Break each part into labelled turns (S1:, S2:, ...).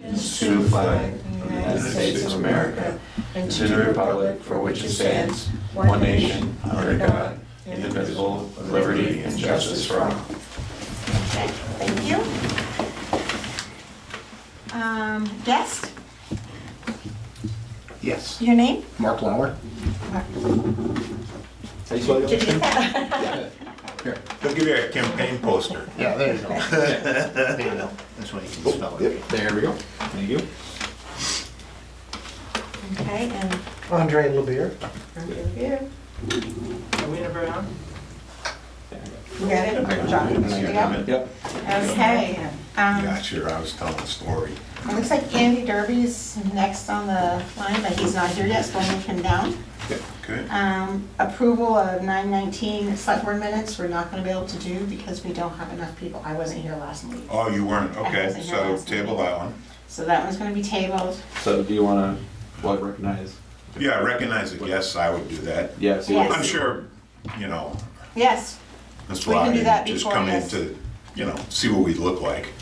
S1: allegiance to the flag of the United States of America and to the republic for which it stands, one nation, under God, indivisible, with liberty and justice for all.
S2: Okay, thank you. Guest,
S3: Yes.
S2: your name?
S3: Mark Lauer.
S2: Did you get that?
S3: Here.
S4: They'll give you a campaign poster.
S3: Yeah, there you go. There you go. That's why you can spell it.
S4: Yep, there we go. Thank you.
S2: Okay, and
S5: Andre LeBeer.
S2: here.
S5: Are we never on?
S2: You got it? John, you ready to go?
S4: Yep.
S2: Okay.
S4: Yeah, sure, I was telling a story.
S2: It looks like Andy Derby's next on the line, but he's not here yet, so we'll move him down.
S4: Good.
S2: Approval of 9/19 select board minutes, we're not gonna be able to do because we don't have enough people. I wasn't here last week.
S4: Oh, you weren't,
S2: I
S4: okay,
S2: wasn't here
S4: so
S2: last
S4: table
S2: meeting.
S4: that one.
S2: So that one's gonna be tabled.
S1: So do you want to recognize?
S4: Yeah, recognize the guests, I would do that.
S1: Yes.
S2: Yes.
S4: I'm sure, you know,
S2: Yes,
S4: that's
S2: We can
S4: why
S2: do that
S4: just
S2: before,
S4: come in
S2: yes.
S4: to, you know, see what we look like.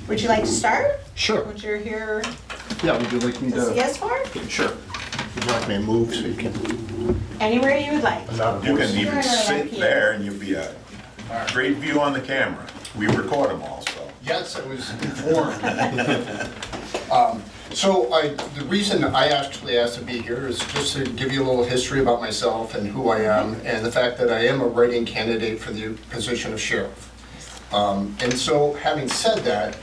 S2: would you like to start?
S3: Sure.
S2: Would you here
S3: Yeah, would you like me
S2: to see
S3: to?
S2: us for?
S3: Sure. Would you like me to move so you can?
S2: Anywhere you would like.
S4: You can even
S2: Sure,
S4: sit
S2: yeah.
S4: there and you'll be a great view on the camera. We record them all, so.
S3: Yes, I was informed. The reason I actually asked to be here is just to give you a little history about myself and who I am, and the fact that I am a writing candidate for the position of sheriff. And so, having said that,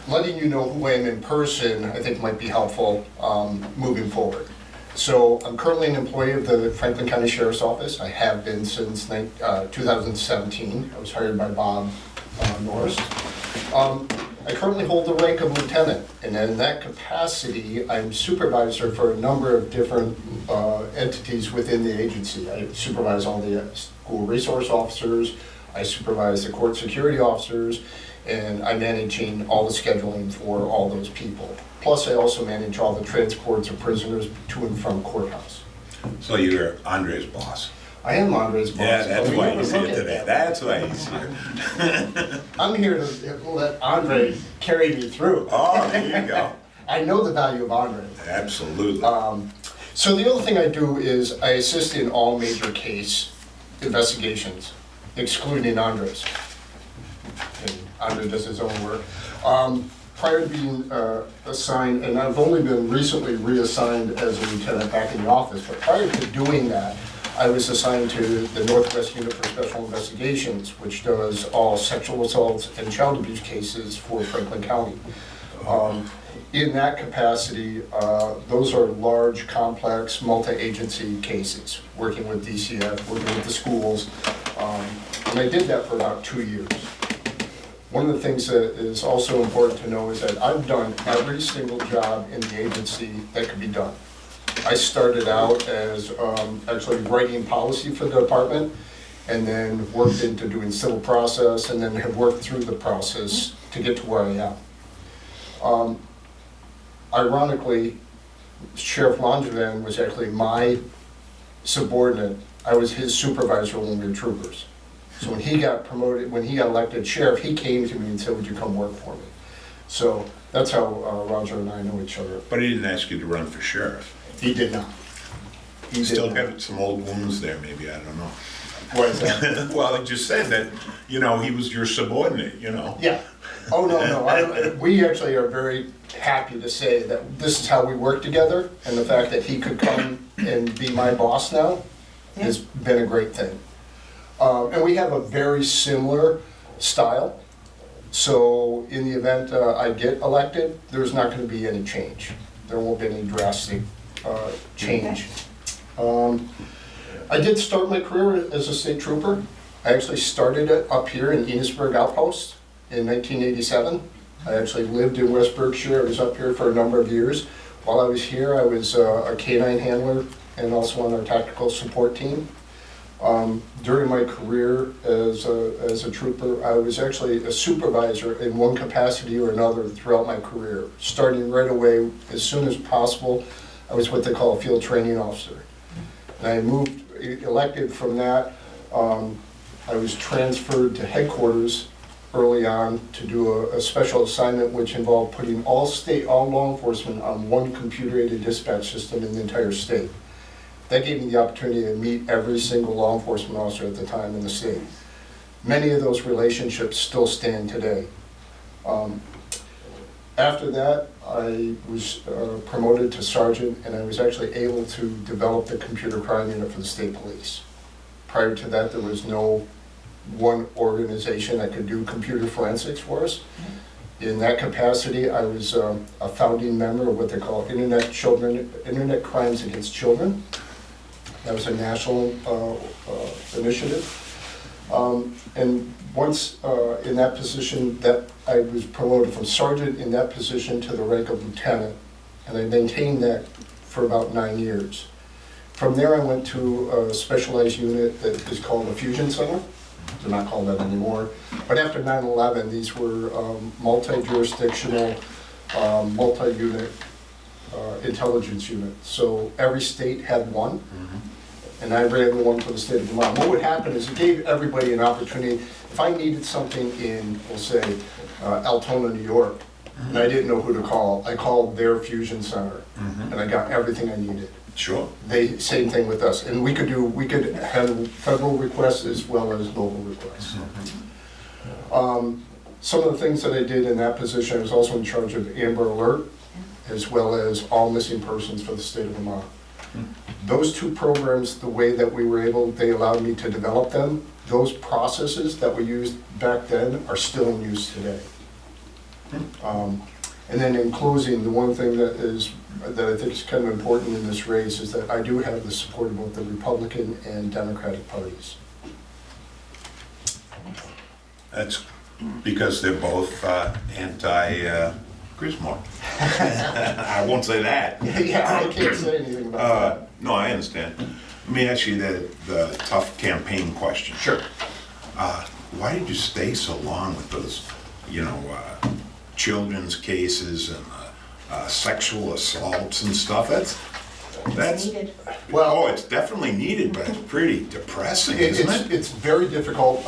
S3: letting you know who I am in person, I think might be helpful moving forward. So I'm currently an employee of the Franklin County Sheriff's Office. I have been since 2017. I was hired by Bob Norris. I currently hold the rank of lieutenant, and in that capacity, I'm supervisor for a number of different entities within the agency. I supervise all the school resource officers, I supervise the court security officers, and I'm managing all the scheduling for all those people. Plus, I also manage all the transports of prisoners to and from courthouse.
S4: So you're Andre's boss.
S3: I am Andre's boss.
S4: Yeah, that's
S3: but we
S4: why
S3: never
S4: he's
S3: look
S4: here
S3: at
S4: today.
S3: that.
S4: That's why he's here.
S3: I'm here to let Andre carry me through.
S4: Oh, there you go.
S3: I know the value of Andre.
S4: Absolutely.
S3: So the other thing I do is I assist in all major case investigations, excluding Andre's. And Andre does his own work. Prior to being assigned, and I've only been recently reassigned as a lieutenant back in the office, but prior to doing that, I was assigned to the Northwest Unit for Special Investigations, which does all sexual assaults and child abuse cases for Franklin County. In that capacity, those are large, complex, multi-agency cases, working with DCF, working with the schools. And I did that for about 2 years. One of the things that is also important to know is that I've done every single job in the agency that could be done. I started out as actually writing policy for the department, and then worked into doing civil process, and then have worked through the process to get to where I am. Ironically, Sheriff Langevin was actually my subordinate. I was his supervisor when we were troopers. So when he got promoted, when he got elected sheriff, he came to me and said, "Would you come work for me?" So that's how Roger and I know each other.
S4: But he didn't ask you to run for sheriff.
S3: He did not. He did
S4: Still
S3: not.
S4: got some old wounds there, maybe, I don't know.
S3: What is that?
S4: Well, he just said that, you know, he was your subordinate, you know.
S3: Yeah. Oh, no. We actually are very happy to say that this is how we work together, and the fact that he could come and be my boss now has been a great thing. And we have a very similar style. So in the event I get elected, there's not going to be any change. There won't be any drastic change. I did start my career as a state trooper. I actually started it up here in Enosburg Outpost in 1987. I actually lived in West Berkshire. I was up here for a number of years. While I was here, I was a K-9 handler and also on our tactical support team. During my career as a trooper, I was actually a supervisor in one capacity or another throughout my career. Starting right away, as soon as possible, I was what they call a field training officer. And I moved, elected from that. I was transferred to headquarters early on to do a special assignment which involved putting all law enforcement on one computer-aided dispatch system in the entire state. That gave me the opportunity to meet every single law enforcement officer at the time in the state. Many of those relationships still stand today. After that, I was promoted to sergeant, and I was actually able to develop the computer crime unit for the state police. Prior to that, there was no one organization that could do computer forensics for us. In that capacity, I was a founding member of what they call Internet Crimes Against Children. That was a national initiative. And once in that position, that I was promoted from sergeant in that position to the rank of lieutenant, and I maintained that for about 9 years. From there, I went to a specialized unit that is called the Fusion Center. They're not called that anymore. But after 9/11, these were multi-jurisdictional, multi-unit intelligence units. So every state had one. And I ran the one for the state of Vermont. What would happen is it gave everybody an opportunity. If I needed something in, we'll say, Altona, New York, and I didn't know who to call, I called their Fusion Center, and I got everything I needed.
S4: Sure.
S3: Same thing with us, and we could handle federal requests as well as local requests. Some of the things that I did in that position, I was also in charge of Amber Alert, as well as all missing persons for the state of Vermont. Those two programs, the way that we were able, they allowed me to develop them. Those processes that were used back then are still in use today. And then in closing, the one thing that I think is kind of important in this race is that I do have the support of both the Republican and Democratic parties.
S4: That's because they're both anti-Griswold. I won't say that.
S3: Yeah, I can't say anything about that.
S4: No, I understand. Let me ask you the tough campaign question.
S3: Sure.
S4: Why did you stay so long with those, children's cases and sexual assaults and stuff? That's
S2: Needed.
S4: well, it's definitely needed, but it's pretty depressing, isn't it?
S3: It's very difficult.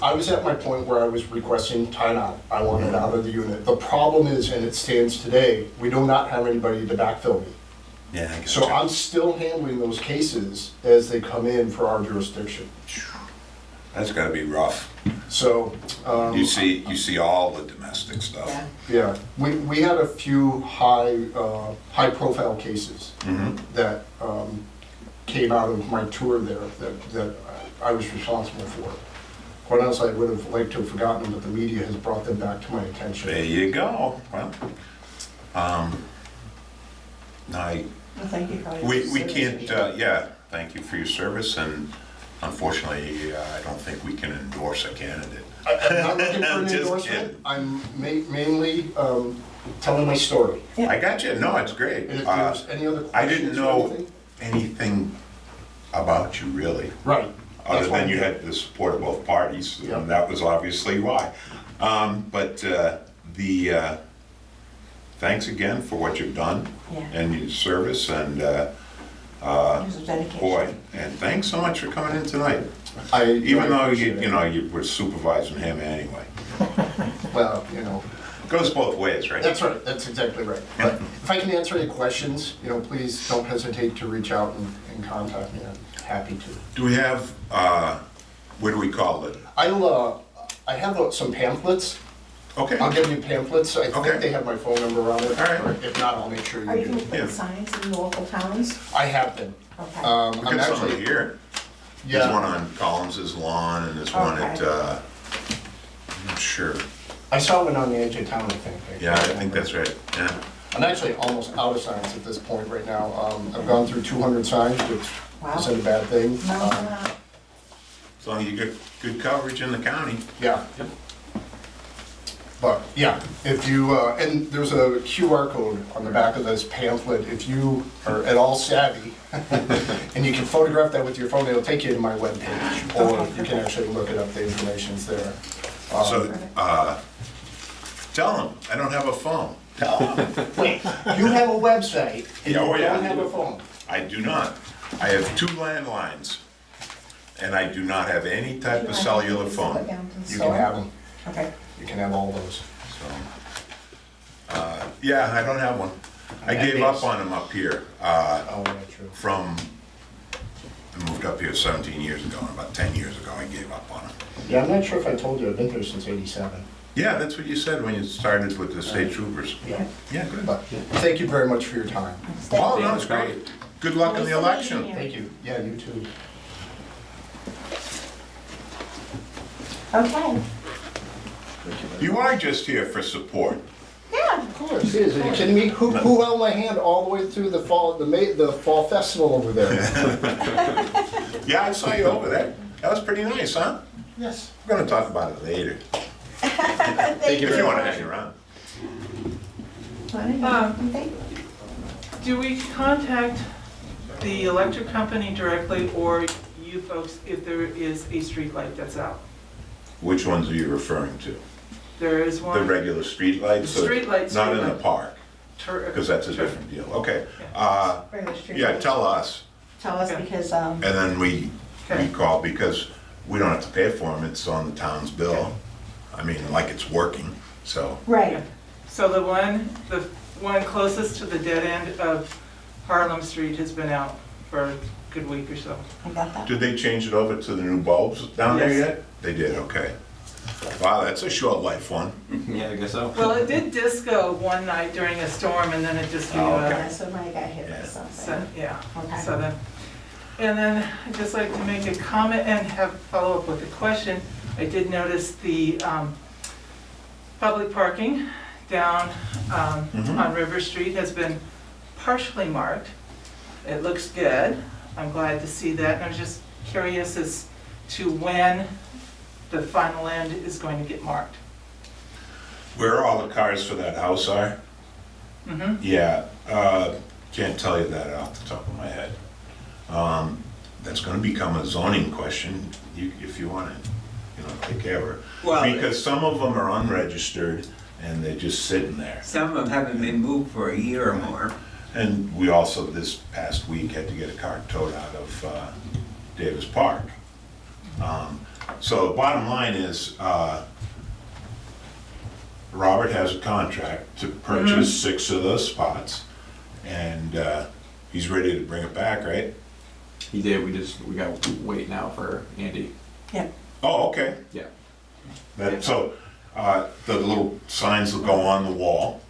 S3: I was at my point where I was requesting time out. I wanted out of the unit. The problem is, and it stands today, we do not have anybody to backfill me.
S4: Yeah, I guess
S3: So I'm still handling those cases as they come in for our jurisdiction.
S4: that's got to be rough.
S3: So,
S4: You see all the domestic stuff.
S2: Yeah.
S3: yeah, we had a few high-profile cases that came out of my tour there that I was responsible for. Quite honestly, I would have liked to have forgotten them, but the media has brought them back to my attention.
S4: There you go. Well,
S2: Well, thank you for your
S4: we
S2: service.
S4: can't. Thank you for your service, and unfortunately, I don't think we can endorse a candidate.
S3: I'm not looking for an
S4: Just
S3: endorsement.
S4: kidding.
S3: I'm mainly telling my story.
S2: Yeah.
S4: I got you. No, it's great.
S3: And if there's any other
S4: I
S3: questions
S4: didn't
S3: or
S4: know
S3: anything?
S4: anything about you really,
S3: Right.
S4: other
S3: That's why
S4: than you
S3: I'm here.
S4: had the support of both parties,
S3: Yep.
S4: and that was obviously why. But thanks again for what you've done
S2: Yeah.
S4: and your service, and
S2: Years of dedication.
S4: boy, and thanks so much for coming in tonight.
S3: I
S4: Even though
S3: appreciate it.
S4: you were supervising him anyway.
S3: Well,
S4: Goes both ways, right?
S3: that's right, that's exactly right. But if I can answer any questions, please don't hesitate to reach out and contact me. I'm happy to.
S4: Do we have, what do we call it?
S3: I have some pamphlets.
S4: Okay.
S3: I'll give you pamphlets. I
S4: Okay.
S3: think they have my phone number on it.
S4: All right.
S3: Or if not, I'll make sure
S2: Are you
S3: you
S2: going
S3: do.
S2: to put
S4: Yeah.
S2: signs in the local towns?
S3: I have been.
S2: Okay.
S4: We
S3: I'm
S4: got some
S3: actually,
S4: here. There's one
S3: yeah,
S4: on Collins's lawn, and there's one at,
S2: Okay.
S4: I'm not sure.
S3: I saw one on the edge of town, I think.
S4: Yeah, I think that's right, yeah.
S3: I'm actually almost out of signs at this point right now. I've gone through 200 signs, which
S2: Wow.
S3: isn't a bad thing.
S2: No, no, no.
S4: As long as you get good coverage in the county.
S3: Yeah. But, yeah, if you, and there's a QR code on the back of this pamphlet. If you are at all savvy, and you can photograph that with your phone, it'll take you to my webpage. Or you can actually look it up, the information's there.
S4: So, tell them, I don't have a phone. Tell them.
S3: Wait, you have a website, and you
S4: Oh, yeah.
S3: don't have a phone?
S4: I do not. I have 2 landlines, and I do not have any type of cellular phone.
S3: You can have them.
S2: Okay.
S3: You can have all those.
S4: So, yeah, I don't have one. I gave up on them up here.
S3: Oh, yeah, true.
S4: I moved up here 17 years ago, and about 10 years ago I gave up on them.
S3: Yeah, I'm not sure if I told you, I've been here since '87.
S4: Yeah, that's what you said when you started with the state troopers.
S3: Yeah.
S4: Yeah, good.
S3: But thank you very much for your time.
S4: Oh, no, it's great. Good luck in the election.
S3: Thank you. Yeah, you too.
S2: Okay.
S4: You are just here for support.
S2: Yeah.
S3: Of course, are you kidding me? Who held my hand all the way through the fall festival over there?
S4: Yeah, I saw you over there. That was pretty nice, huh?
S3: Yes.
S4: We're gonna talk about it later,
S2: Thank
S4: if you wanna hang around.
S5: Do we contact the electric company directly or you folks if there is a street light that's out?
S4: Which ones are you referring to?
S5: There is
S4: The
S5: one.
S4: regular street lights? or
S5: Street lights,
S4: Not in
S5: street
S4: the
S5: light.
S4: park,
S5: Tur-
S4: because that's a
S5: tur-
S4: different deal. Okay.
S2: Regular street
S4: Yeah,
S2: lights.
S4: tell us,
S2: Tell us
S5: Okay.
S2: because,
S4: and then we
S5: Okay.
S4: call, because we don't have to pay for them, it's on the town's bill. I mean, like it's working, so.
S2: right,
S5: So the one closest to the dead end of Harlem Street has been out for a good week or so.
S2: I got that.
S4: Did they change it over to the new bulbs down there
S5: Yes.
S4: yet? They did, okay. Wow, that's a short life one.
S1: Yeah, I guess so.
S5: Well, it did disco one night during a storm and then it just,
S1: Oh, okay.
S2: Yeah, so when I got hit with
S5: so,
S2: something.
S5: yeah.
S2: Okay.
S5: So then, and then I'd just like to make a comment and have follow up with a question. I did notice the public parking down on River Street has been partially marked. It looks good. I'm glad to see that. And I was just curious as to when the final end is going to get marked.
S4: Where all the cars for that house are?
S5: Mm-hmm.
S4: Yeah, can't tell you that off the top of my head. That's gonna become a zoning question, if you wanna, take care of it.
S6: Well,
S4: Because some of them are unregistered and they're just sitting there.
S6: some of them haven't been moved for a year or more.
S4: And we also, this past week, had to get a car towed out of Davis Park. So the bottom line is, Robert has a contract to purchase 6 of those spots, and he's ready to bring it back, right?
S1: He did, we got to wait now for Andy.
S4: Oh, okay.
S1: Yeah.
S4: So, the little signs will go on the wall,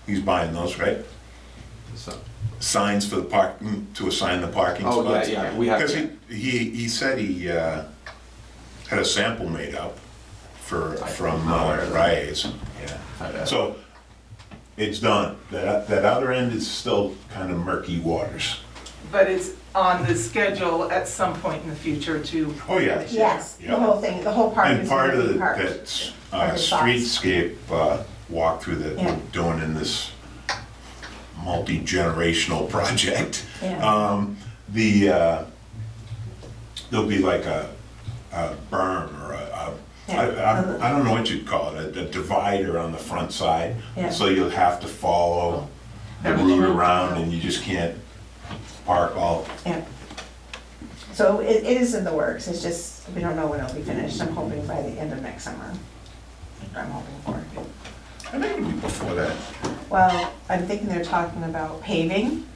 S4: he's buying those, right?
S1: So,
S4: Signs for the park, to assign the parking
S1: oh,
S4: spots?
S1: yeah, we have.
S4: Because he said he had a sample made up from Reyes. Yeah. So it's done. That other end is still kind of murky waters.
S5: But it's on the schedule at some point in the future to.
S4: Oh, yeah.
S2: Yes,
S4: Yeah.
S2: the whole thing, the whole park
S4: And
S2: is
S4: part
S2: gonna
S4: of
S2: be
S4: the,
S2: parked.
S4: that
S2: Parking spots.
S4: streetscape walkthrough that
S2: Yeah.
S4: we're doing in this multi-generational project.
S2: Yeah.
S4: There'll be like a berm or I don't know what you'd call it, a divider on the front side.
S2: Yeah.
S4: So you'll have to follow the
S5: Have a
S4: route
S5: loop.
S4: around and you just can't park all.
S2: Yeah. So it is in the works, it's just, we don't know when it'll be finished, I'm hoping by the end of next summer. I'm hoping for.
S4: I think it'll be before that.
S2: Well, I'm thinking they're talking about paving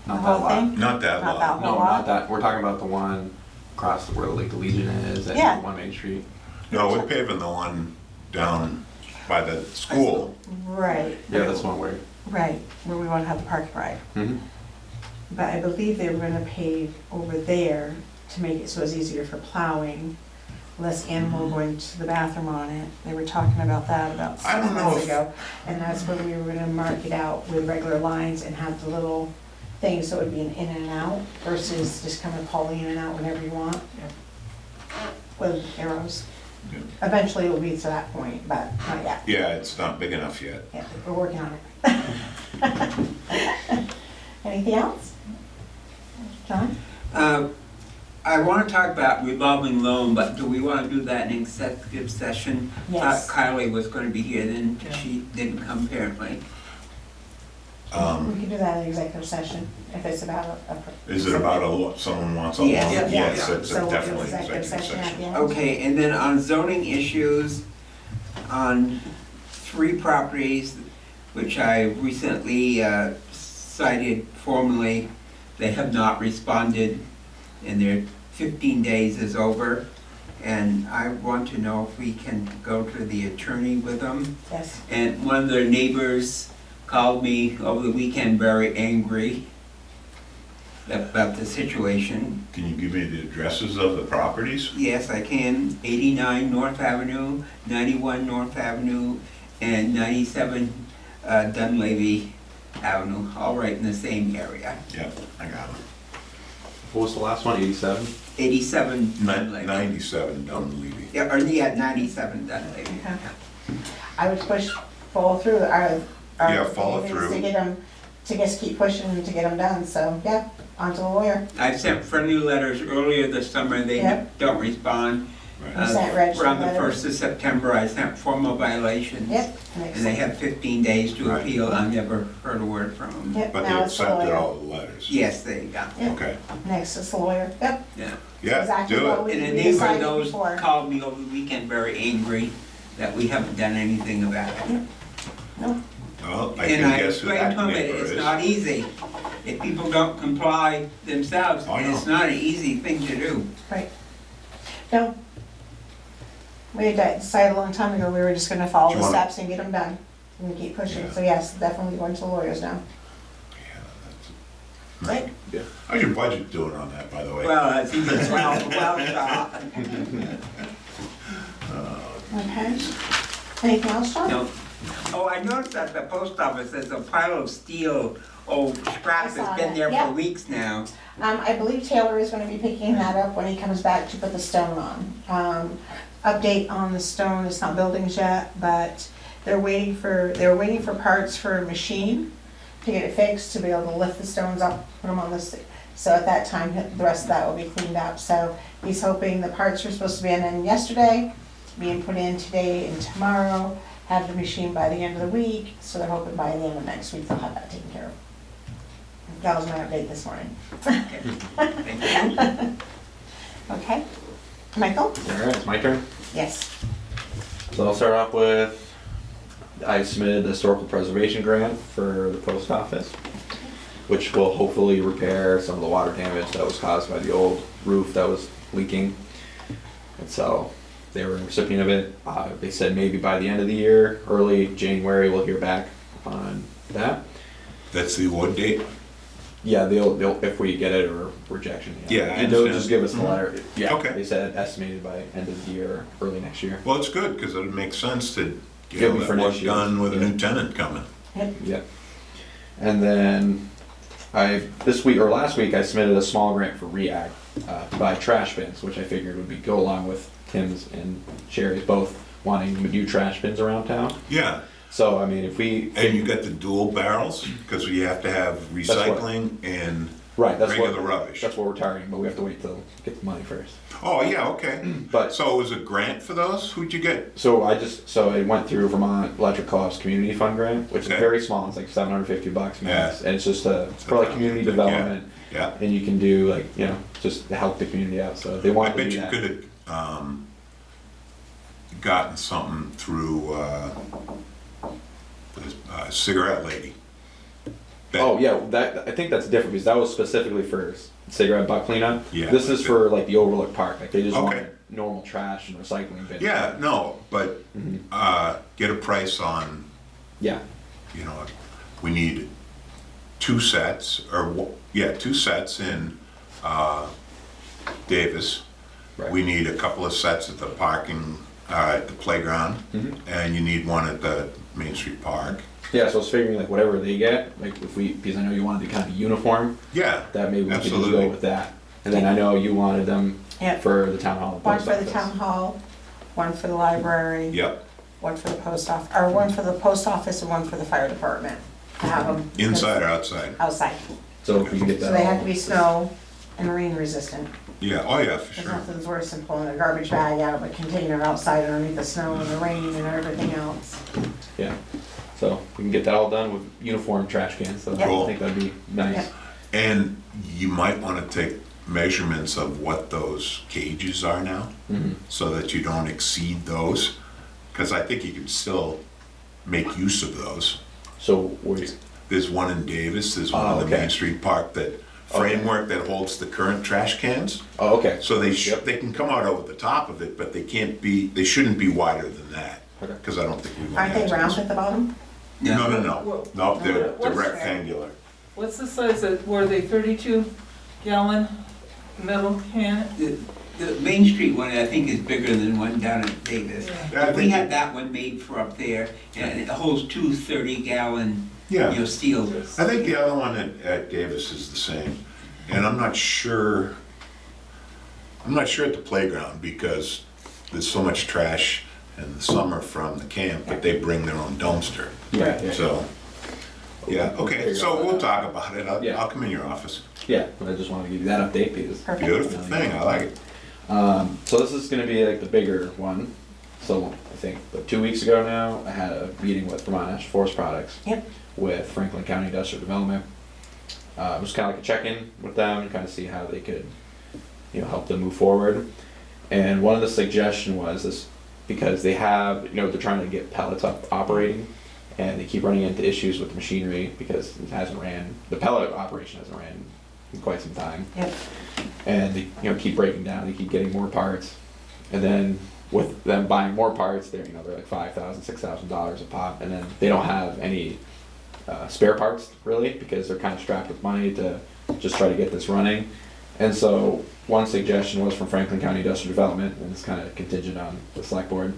S2: the
S1: Not that
S2: whole
S1: lot.
S2: thing.
S4: Not that
S2: Not
S4: long.
S2: that
S1: No,
S2: whole
S1: not
S2: lot?
S1: that, we're talking about the one across where Lake Legion is, at
S2: Yeah.
S1: 1 Main Street.
S4: No, we're paving the one down by the school.
S2: Right.
S1: Yeah, that's one where.
S2: Right, where we wanna have the parking ride.
S1: Mm-hmm.
S2: But I believe they were gonna pave over there to make it so it's easier for plowing, less animal going to the bathroom on it. They were talking about that about
S4: I
S2: 6
S4: don't know
S2: months
S4: if-
S2: ago. And that's when we were gonna mark it out with regular lines and have the little things, so it would be an in and out versus just kind of pulling in and out whenever you want. With arrows.
S4: Yeah.
S2: Eventually it will be to that point, but not yet.
S4: Yeah, it's not big enough yet.
S2: Yeah, we're working on it. Anything else? John?
S6: I want to talk about revolving loan, but do we want to do that in executive session?
S2: Yes.
S6: Thought Kylie was going to be here, then
S5: Yeah.
S6: she didn't come apparently.
S2: We can do that in executive session if it's about a.
S4: Is it about someone wants a loan?
S6: Yes.
S5: Yeah.
S4: Yes, it's
S2: So we'll do
S4: definitely
S2: executive
S4: executive
S2: session at
S4: session.
S2: the end.
S6: Okay, and then on zoning issues, on 3 properties which I recently cited formally. They have not responded, and their 15 days is over. And I want to know if we can go to the attorney with them.
S2: Yes.
S6: And one of their neighbors called me over the weekend very angry about the situation.
S4: Can you give me the addresses of the properties?
S6: Yes, I can. 89 North Avenue, 91 North Avenue, and 97 Dunleavy Avenue, all right in the same area.
S4: Yep, I got them.
S1: What was the last one, 87?
S6: 87 Dunleavy.
S4: 97 Dunleavy.
S6: Yeah, or yeah, 97 Dunleavy.
S2: Okay. I would follow through our.
S4: Yeah, follow
S2: things
S4: through.
S2: To get them, to just keep pushing to get them done, so, yeah, on to the lawyer.
S6: I sent friendly letters earlier this summer, they
S2: Yep.
S6: don't respond.
S2: You sent registered
S6: Around the
S2: letters?
S6: 1st of September, I sent formal violations.
S2: Yep.
S6: And they have 15 days to
S4: Right.
S6: appeal. I never heard a word from them.
S2: Yep,
S4: But
S2: now
S4: they
S2: it's the
S4: accepted
S2: lawyer.
S4: all the letters?
S6: Yes, they got it.
S2: Yep.
S4: Okay,
S2: Next is the lawyer, yep.
S6: Yeah.
S4: yeah,
S2: Exactly
S4: do
S2: what
S4: it.
S2: we-
S6: And a
S2: we
S6: neighbor of
S2: decided
S6: those
S2: before.
S6: called me over the weekend very angry that we haven't done anything about it.
S2: No,
S4: Well, I
S6: And
S4: can
S6: I
S4: guess who
S6: explained
S4: that
S6: to him
S4: neighbor
S6: it's
S4: is.
S6: not easy. If people don't comply themselves,
S4: I know.
S6: it's not an easy thing to do.
S2: right. No. We had decided a long time ago, we were just gonna follow
S4: Do you
S2: the
S4: wanna-
S2: steps and get them done, and keep pushing,
S4: Yeah.
S2: so yes, definitely going to the lawyers now.
S4: Yeah,
S2: Right?
S4: how's your budget doing on that, by the way?
S6: Well, it's even well shot.
S2: Okay. Anything else, John?
S6: No. Oh, I noticed at the post office, there's a pile of steel, old scrap
S2: I saw
S6: that's been
S2: that,
S6: there
S2: yeah.
S6: for weeks now.
S2: I believe Taylor is gonna be picking that up when he comes back to put the stone on. Update on the stone, it's not buildings yet, but they were waiting for parts for a machine to get it fixed, to be able to lift the stones up, put them on this. So at that time, the rest of that will be cleaned up. So he's hoping the parts were supposed to be in yesterday, being put in today and tomorrow, have the machine by the end of the week, so they're hoping by the end of next week they'll have that taken care of. That was my update this morning.
S6: Thank you.
S2: Okay. Michael?
S1: All right, it's my turn.
S2: Yes.
S1: So I'll start off with, I submitted the historical preservation grant for the post office, which will hopefully repair some of the water damage that was caused by the old roof that was leaking. And so they were a recipient of it. They said maybe by the end of the year, early January, we'll hear back on that.
S4: That's the award date?
S1: Yeah, they'll if we get it or rejection.
S4: Yeah, I
S1: and they'll
S4: understand.
S1: just give us the letter. Yeah,
S4: Okay.
S1: They said estimated by end of the year, early next year.
S4: Well, it's good, because it'll make sense to get
S1: Get
S4: all
S1: me for
S4: that work
S1: next year.
S4: done with a
S1: Yeah.
S4: new tenant coming.
S1: Yeah. And then last week I submitted a small grant for REACT to buy trash bins, which I figured would go along with Tim's and Sherry's both wanting to do trash bins around town.
S4: Yeah,
S1: So I mean, if we
S4: and you got the dual barrels, because we have to have
S1: what-
S4: recycling and
S1: right, that's
S4: regular
S1: what
S4: rubbish.
S1: That's what we're targeting, but we have to wait till get the money first.
S4: Oh, yeah, okay.
S1: But
S4: So it was a grant for those? Who'd you get?
S1: so I went through Vermont Electric Co-op's community fund grant, which
S4: Okay.
S1: is very small. It's like $750 max, and it's just for like community
S4: Yeah.
S1: development.
S4: Yeah.
S1: And you can do like, just to help the community out, so they
S4: I
S1: want to
S4: bet
S1: do
S4: you
S1: that.
S4: could have gotten something through the cigarette lady. Bet-
S1: Oh, yeah, I think that's different, because that was specifically for cigarette butt cleanup.
S4: Yeah,
S1: This is
S4: that's
S1: for like the Overlook Park, like they just
S4: Okay.
S1: want normal trash and recycling bins.
S4: Yeah, no, but
S1: Mhm.
S4: get a price on,
S1: Yeah,
S4: we need 2 sets, two sets in Davis.
S1: right.
S4: We need a couple of sets at the parking, at the playground,
S1: Mhm.
S4: and you need one at the Main Street Park.
S1: Yeah, so I was figuring like whatever they get, like because I know you wanted to kind of uniform,
S4: Yeah,
S1: that maybe we could just
S4: Absolutely.
S1: go with that. And then I know you wanted them
S2: Yeah.
S1: for the town hall. and
S2: One
S1: post
S2: for the
S1: office.
S2: town hall, one for the library,
S4: yep,
S2: one for the post office, or one for the post office and one for the fire department. To have them.
S4: inside or outside?
S2: Outside.
S1: So if we can get that
S2: So they have
S1: all-
S2: to be snow and rain resistant.
S4: Yeah, oh yeah, for
S2: There's
S4: sure.
S2: nothing's worse than pulling a garbage bag out of a container outside underneath the snow and the rain and everything else.
S1: Yeah, so we can get that all done with uniform trash cans, so
S2: Yep.
S1: I think that'd be nice.
S2: Yep.
S4: And you might want to take measurements of what those cages are now,
S1: Mhm.
S4: so that you don't exceed those. because I think you can still make use of those.
S1: So we,
S4: There's one in Davis, there's one
S1: Oh,
S4: in the
S1: okay.
S4: Main Street Park, that framework that holds the current trash cans.
S1: oh, okay.
S4: So they
S1: Yep.
S4: they can come out over the top of it, but they shouldn't be wider than that,
S1: Okay.
S4: because I don't think we want
S2: Aren't
S4: to.
S2: they round at the bottom?
S4: No, they're
S5: What's-
S4: rectangular.
S5: What's the size that, were they 32 gallon metal can?
S6: The Main Street one, I think, is bigger than one down at Davis.
S4: Yeah, I
S6: We
S4: think
S6: had
S4: it-
S6: that one made for up there, and it holds two 30-gallon,
S4: Yeah,
S6: steel.
S4: I think the other one at Davis is the same, and I'm not sure at the playground, because there's so much trash in the summer from the camp, but they bring their own dumpster,
S1: Yeah, yeah.
S4: so. Yeah, okay, so we'll talk about it,
S1: Yeah.
S4: I'll come in your office.
S1: Yeah, but I just wanted to give you that update because.
S2: Perfect.
S4: Beautiful thing, I like it.
S1: So this is gonna be like the bigger one. So I think like 2 weeks ago now, I had a meeting with Vermont National Forest Products.
S2: Yep.
S1: With Franklin County Industrial Development. It was kind of like a check-in with them, kind of see how they could, help them move forward. And one of the suggestion was this, because they have, they're trying to get pellets up operating, and they keep running into issues with the machinery because it hasn't ran, the pellet operation hasn't ran in quite some time.
S2: Yep.
S1: And they, keep breaking down, they keep getting more parts. And then with them buying more parts, they're like $5,000, $6,000 a pop, and then they don't have any spare parts really, because they're kind of strapped with money to just try to get this running. And so one suggestion was from Franklin County Industrial Development, and it's kind of contingent on the select board,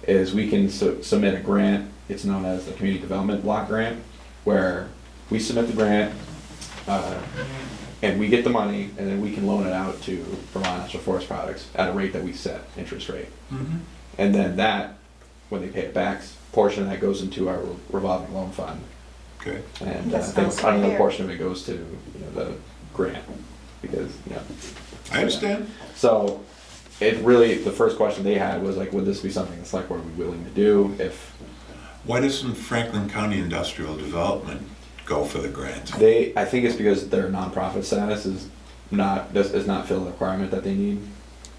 S1: is we can submit a grant. It's known as the Community Development Block Grant, where we submit the grant, and we get the money, and then we can loan it out to Vermont National Forest Products at a rate that we set, interest rate. And then that, when they pay it back, portion of that goes into our revolving loan fund.
S4: Okay.
S1: And
S2: That
S1: I think
S2: sounds
S1: another
S2: fair.
S1: portion of it goes to, the grant, because,
S4: I understand.
S1: So, it really, the first question they had was like, would this be something the select board would be willing to do if
S4: Why doesn't Franklin County Industrial Development go for the grant?
S1: I think it's because their nonprofit status is not fill the requirement that they need.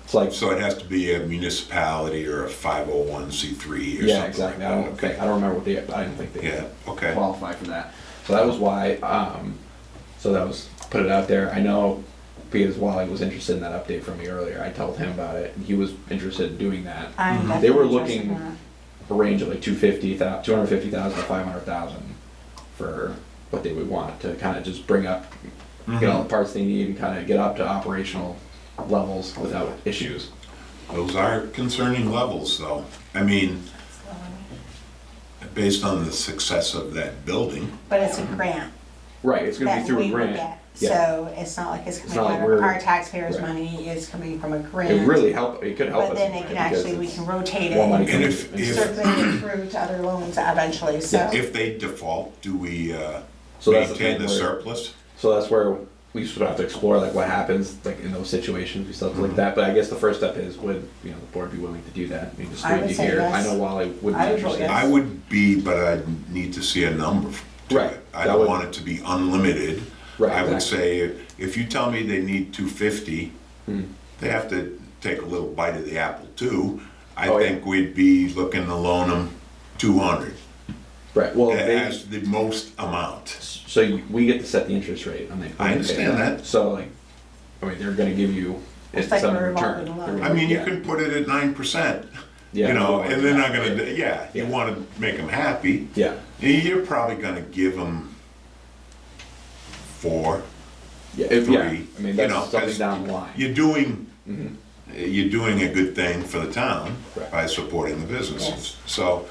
S1: It's like,
S4: So it has to be a municipality or a 501c3 or something
S1: yeah,
S4: like
S1: exactly,
S4: that? Okay.
S1: I don't remember what I didn't think they
S4: Yeah, okay.
S1: qualify for that. So that was why, so that was, put it out there. I know, because Wally was interested in that update from me earlier, I told him about it, and he was interested in doing that.
S2: I'm
S1: They were
S2: definitely interested in
S1: looking a range of like 250,000 to 500,000 for what they would want to kind of just bring up, get all the parts they need and kind of get up to operational levels without issues.
S4: Those are concerning levels, though. I mean, based on the success of that building,
S2: But it's a grant
S1: Right, it's gonna be
S2: that
S1: through a
S2: we will
S1: grant.
S2: get.
S1: Yeah.
S2: So it's not like it's
S1: It's
S2: coming
S1: not like
S2: out of
S1: we're-
S2: our taxpayers'
S1: right.
S2: money, it's coming from a grant.
S1: It really it could help us.
S2: But then
S1: in
S2: it
S1: a
S2: can
S1: way, because
S2: actually, we
S1: it's
S2: can rotate
S1: more money
S2: it,
S4: And
S1: coming
S4: if-
S1: in.
S4: if-
S2: circulate it through to other loans eventually, so.
S4: if they default, do we
S1: So that's the
S4: maintain
S1: thing
S4: the
S1: where-
S4: surplus?
S1: So that's where we sort of have to explore like what happens like in those situations and stuff like that. But I guess the first step is would the board be willing to do that? I mean, just
S2: I
S1: do
S2: would
S1: it
S2: say
S1: here.
S2: yes.
S1: I know Wally would be
S2: I would vote
S1: interested.
S2: yes.
S4: I would be, but I need to see a number to
S1: Right.
S4: it. I
S1: That
S4: don't
S1: would-
S4: want it to be unlimited.
S1: Right,
S4: I would
S1: exactly.
S4: say, if you tell me they need 250,
S1: Hmm.
S4: they have to take a little bite of the apple too. I
S1: Oh, yeah.
S4: think we'd be looking to loan them 200
S1: Right. Well,
S4: as the most amount.
S1: so we get to set the interest rate on the.
S4: I understand that.
S1: So like, I mean, they're going to give you
S2: It's like
S1: some
S2: a
S1: return.
S2: revolving loan.
S4: I mean, you
S1: Yeah.
S4: could put it at 9%,
S1: Yeah.
S4: and they're not gonna, yeah, you
S1: Yeah.
S4: wanna make them happy.
S1: Yeah.
S4: You're probably gonna give them 4,
S1: Yeah.
S4: 3.
S1: I mean, that's something
S4: 'cause
S1: down the line.
S4: You're doing,
S1: Mhm.
S4: you're doing a good thing for the town
S1: Right.
S4: by supporting the businesses.
S2: Yes.
S4: So,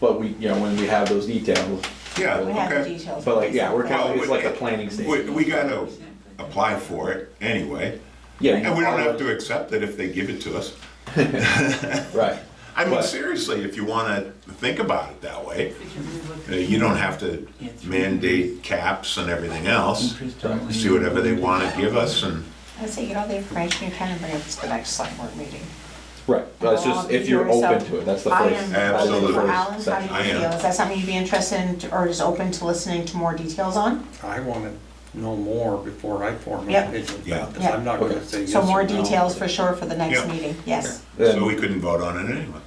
S1: But we, when we have those details,
S4: yeah,
S2: We have the
S4: okay.
S2: details.
S1: but like, yeah, we're kind
S4: Well,
S1: of, it's like a planning stage.
S4: We gotta apply for it anyway,
S1: Yeah.
S4: and we don't have to accept it if they give it to us.
S1: Right.
S4: I mean,
S1: But-
S4: seriously, if you wanna think about it that way, you don't have to mandate caps and everything else. See whatever they wanna give us, and
S2: I say, get all the information you can and bring it to the next select board meeting.
S1: Right. That's
S2: I'll
S1: just
S2: be
S1: if you're
S2: here, so
S1: open to it. That's the
S2: I
S1: first.
S2: am
S1: that is the
S4: Absolutely.
S1: first
S2: Alan, how do
S1: section.
S2: you
S4: I am.
S2: feel? Is that something you'd be interested in, or just open to listening to more details on?
S7: I want to know more before I form an
S2: Yep.
S7: opinion.
S4: Yeah.
S7: Because I'm not going
S1: Okay.
S7: to say yes
S2: So more
S7: or no.
S2: details for sure for the next
S4: Yeah.
S2: meeting, yes.
S4: so we couldn't vote on it anyway.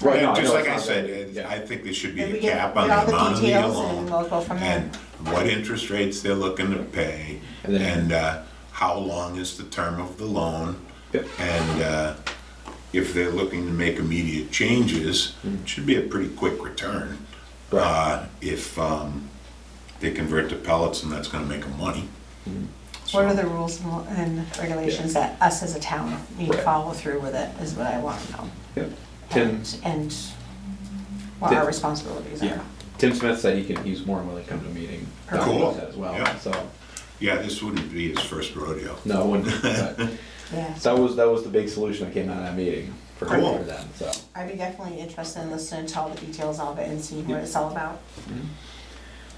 S1: Right, no,
S4: And
S1: I
S4: just
S1: know
S4: like I
S1: it's not
S4: said,
S1: good. Yeah.
S4: I think there should be
S2: Maybe
S4: a
S2: get
S4: cap on
S2: all
S4: the
S2: the
S4: amount of the
S2: details
S4: loan.
S2: and we'll go from there.
S4: And what interest rates they're looking to pay,
S1: And then-
S4: and how long is the term of the loan?
S1: Yep.
S4: And if they're looking to make immediate changes, it should be a pretty quick return.
S1: Right.
S4: If they convert to pellets, and that's gonna make them money.
S2: What are
S4: So-
S2: the rules and regulations that us as a town need to
S1: Right.
S2: follow through with it, is what I want to know.
S1: Yep. Tim,
S2: And what our responsibilities
S1: yeah,
S2: are.
S1: Tim Smith said he's more than willing to come to a meeting. Don
S4: Cool.
S1: said as well,
S4: Yeah.
S1: so,
S4: Yeah, this wouldn't be his first rodeo.
S2: Yeah.
S1: no, it wouldn't, but, so that was the big solution that came out of that meeting for
S4: Cool.
S1: them, so.
S2: I'd be definitely interested in listening to all the details of it and seeing what it's all about.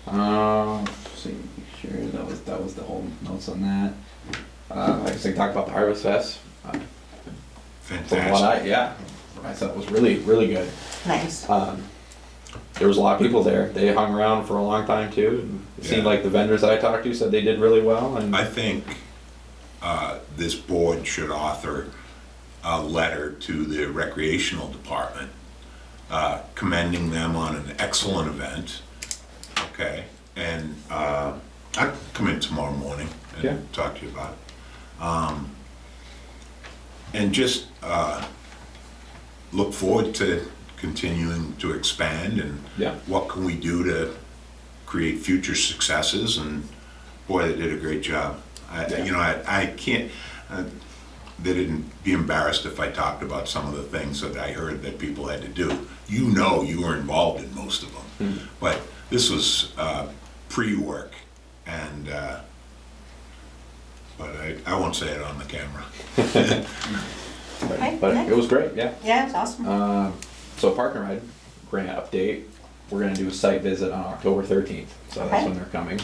S1: Let's see, sure, that was the whole notes on that. I guess I can talk about the Harvest Fest. From what
S4: Fantastic.
S1: I thought it was really, really good.
S2: Nice.
S1: There was a lot of people there. They hung around for a long time too. And it seemed
S4: Yeah.
S1: like the vendors that I talked to said they did really well. And
S4: I think this board should author a letter to the recreational department commending them on an excellent event, okay? And I'll come in tomorrow morning
S1: Yeah.
S4: and talk to you about it. And just look forward to continuing to expand, and
S1: Yeah.
S4: what can we do to create future successes, and boy, they did a great job. I can't, they didn't be embarrassed if I talked about some of the things that I heard that people had to do. You were involved in most of them, but this was pre-work, and but I won't say it on the camera.
S2: Okay,
S1: but
S2: good.
S1: it was great, yeah.
S2: Yeah, it's awesome.
S1: So Park and Ride grant update. We're gonna do a site visit on October 13th. So that's
S2: Okay.
S1: when they're coming.